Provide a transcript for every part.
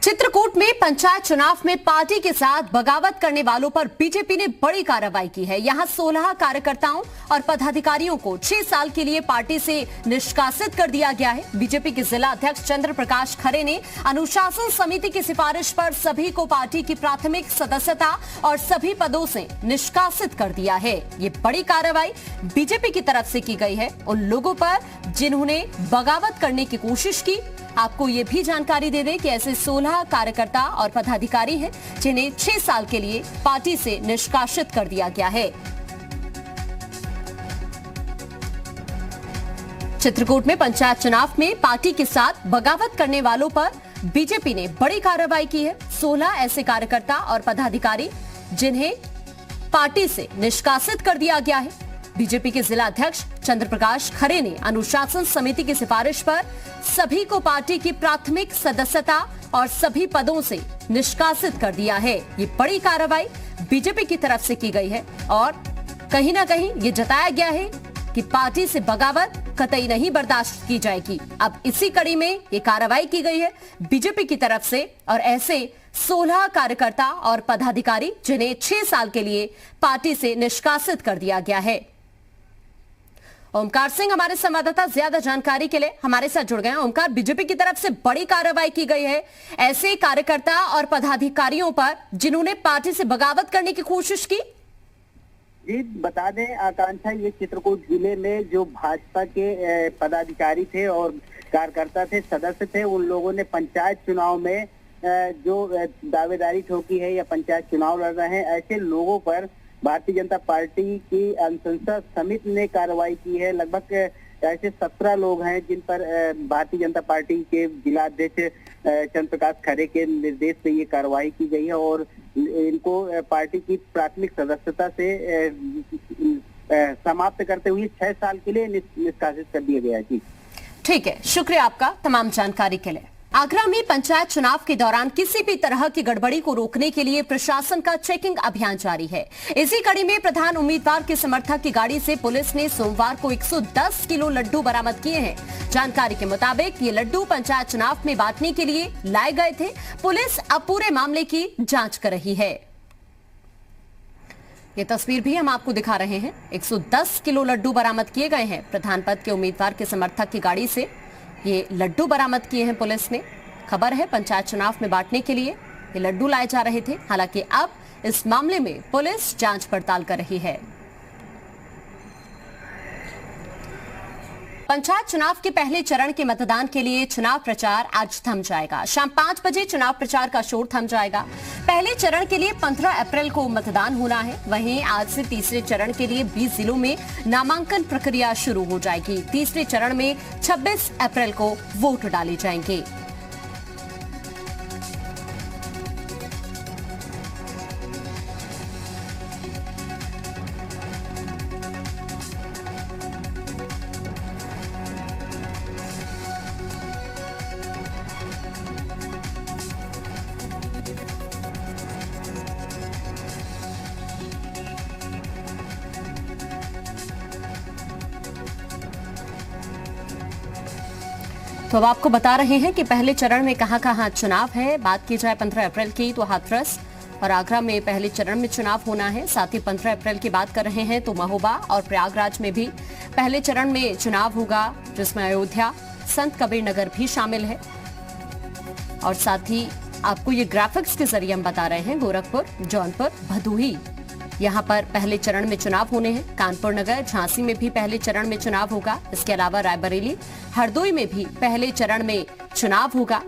चित्रकूट में पंचायत चुनाव में पार्टी के साथ बगावत करने वालों पर बीजेपी ने बड़ी कार्रवाई की है। यहां 16 कार्यकर्ताओं और पदाधिकारियों को 6 साल के लिए पार्टी से निष्कासित कर दिया गया है। बीजेपी के जिला अध्यक्ष चंद्र प्रकाश खरे ने अनुशासन समिति की सिफारिश पर सभी को पार्टी की प्राथमिक सदस्यता और सभी पदों से निष्कासित कर दिया है। ये बड़ी कार्रवाई बीजेपी की तरफ से की गई है उन लोगों पर जिन्होंने बगावत करने की कोशिश की। आपको ये भी जानकारी दे दें कि ऐसे 16 कार्यकर्ता और पदाधिकारी हैं जिन्हें 6 साल के लिए पार्टी से निष्कासित कर दिया गया है। चित्रकूट में पंचायत चुनाव में पार्टी के साथ बगावत करने वालों पर बीजेपी ने बड़ी कार्रवाई की है। 16 ऐसे कार्यकर्ता और पदाधिकारी जिन्हें पार्टी से निष्कासित कर दिया गया है। बीजेपी के जिला अध्यक्ष चंद्र प्रकाश खरे ने अनुशासन समिति की सिफारिश पर सभी को पार्टी की प्राथमिक सदस्यता और सभी पदों से निष्कासित कर दिया है। ये बड़ी कार्रवाई बीजेपी की तरफ से की गई है और कहीं ना कहीं ये जताया गया है कि पार्टी से बगावत कतई नहीं बर्दाश्त की जाएगी। अब इसी कड़ी में ये कार्रवाई की गई है बीजेपी की तरफ से और ऐसे 16 कार्यकर्ता और पदाधिकारी जिन्हें 6 साल के लिए पार्टी से निष्कासित कर दिया गया है। ओमकार सिंह हमारे संवाददाता ज्यादा जानकारी के लिए हमारे साथ जुड़ गए हैं। ओमकार, बीजेपी की तरफ से बड़ी कार्रवाई की गई है ऐसे कार्यकर्ता और पदाधिकारियों पर जिन्होंने पार्टी से बगावत करने की कोशिश की। जी बता दें आकांक्षा, ये चित्रकूट जिले में जो भाजपा के पदाधिकारी थे और कार्यकर्ता थे, सदस्य थे, उन लोगों ने पंचायत चुनाव में जो दावेदारी ठोकी है या पंचायत चुनाव लड़ रहे हैं, ऐसे लोगों पर भारतीय जनता पार्टी की अनुशंसा समिति ने कार्रवाई की है। लगभग ऐसे 17 लोग हैं जिन पर भारतीय जनता पार्टी के जिला अध्यक्ष चंद्र प्रकाश खरे के निर्देश पे ये कार्रवाई की गई है और इनको पार्टी की प्राथमिक सदस्यता से समाप्त करते हुए 6 साल के लिए निष्कासित कर दिया गया। जी ठीक है, शुक्रिया आपका तमाम जानकारी के लिए। आगरा में पंचायत चुनाव के दौरान किसी भी तरह की गड़बड़ी को रोकने के लिए प्रशासन का चेकिंग अभियान जारी है। इसी कड़ी में प्रधान उम्मीदवार के समर्थक की गाड़ी से पुलिस ने सोमवार को 110 किलो लड्डू बरामद किए हैं। जानकारी के मुताबिक ये लड्डू पंचायत चुनाव में बांटने के लिए लाए गए थे। पुलिस अब पूरे मामले की जांच कर रही है। ये तस्वीर भी हम आपको दिखा रहे हैं। 110 किलो लड्डू बरामद किए गए हैं। प्रधान पद के उम्मीदवार के समर्थक की गाड़ी से ये लड्डू बरामद किए हैं पुलिस ने। खबर है पंचायत चुनाव में बांटने के लिए ये लड्डू लाए जा रहे थे। हालांकि अब इस मामले में पुलिस जांच पड़ताल कर रही है। पंचायत चुनाव के पहले चरण के मतदान के लिए चुनाव प्रचार आज थम जाएगा। शाम 5 बजे चुनाव प्रचार का शोर थम जाएगा। पहले चरण के लिए 15 अप्रैल को मतदान होना है। वहीं आज से तीसरे चरण के लिए 20 जिलों में नामांकन प्रक्रिया शुरू हो जाएगी। तीसरे चरण में 26 अप्रैल को वोट डाले जाएंगे। तो अब आपको बता रहे हैं कि पहले चरण में कहां-कहां चुनाव है। बात की जाए 15 अप्रैल की तो हाथरस और आगरा में पहले चरण में चुनाव होना है। साथ ही 15 अप्रैल की बात कर रहे हैं तो महोबा और प्रयागराज में भी पहले चरण में चुनाव होगा, जिसमें अयोध्या, संत कबीर नगर भी शामिल है। और साथ ही आपको ये ग्राफिक्स के जरिए हम बता रहे हैं गोरखपुर, जौनपुर, भदोही यहाँ पर पहले चरण में चुनाव होने हैं। कानपुर नगर, झांसी में भी पहले चरण में चुनाव होगा। इसके अलावा रायबरेली, हरदोई में भी पहले चरण में चुनाव होगा।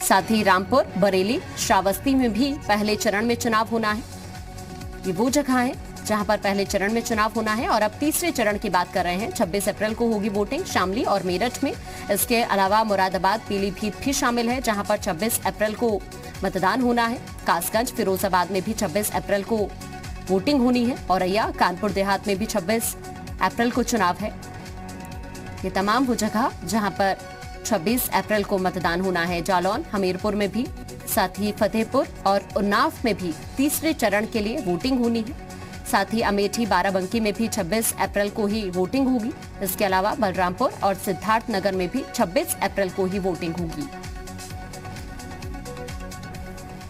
साथ ही रामपुर, बरेली, श्रावस्ती में भी पहले चरण में चुनाव होना है। ये वो जगह है जहां पर पहले चरण में चुनाव होना है। और अब तीसरे चरण की बात कर रहे हैं। 26 अप्रैल को होगी वोटिंग शामली और मेरठ में। इसके अलावा मुरादाबाद, पीलीभीत भी शामिल है जहां पर 26 अप्रैल को मतदान होना है। कासगंज, फिरोजाबाद में भी 26 अप्रैल को वोटिंग होनी है। औरैया, कानपुर देहात में भी 26 अप्रैल को चुनाव है। ये तमाम वो जगह जहां पर 26 अप्रैल को मतदान होना है। जालौन, हमीरपुर में भी, साथ ही फतेहपुर और उन्नाव में भी तीसरे चरण के लिए वोटिंग होनी है। साथ ही अमेठी, बाराबंकी में भी 26 अप्रैल को ही वोटिंग होगी। इसके अलावा बलरामपुर और सिद्धार्थनगर में भी 26 अप्रैल को ही वोटिंग होगी।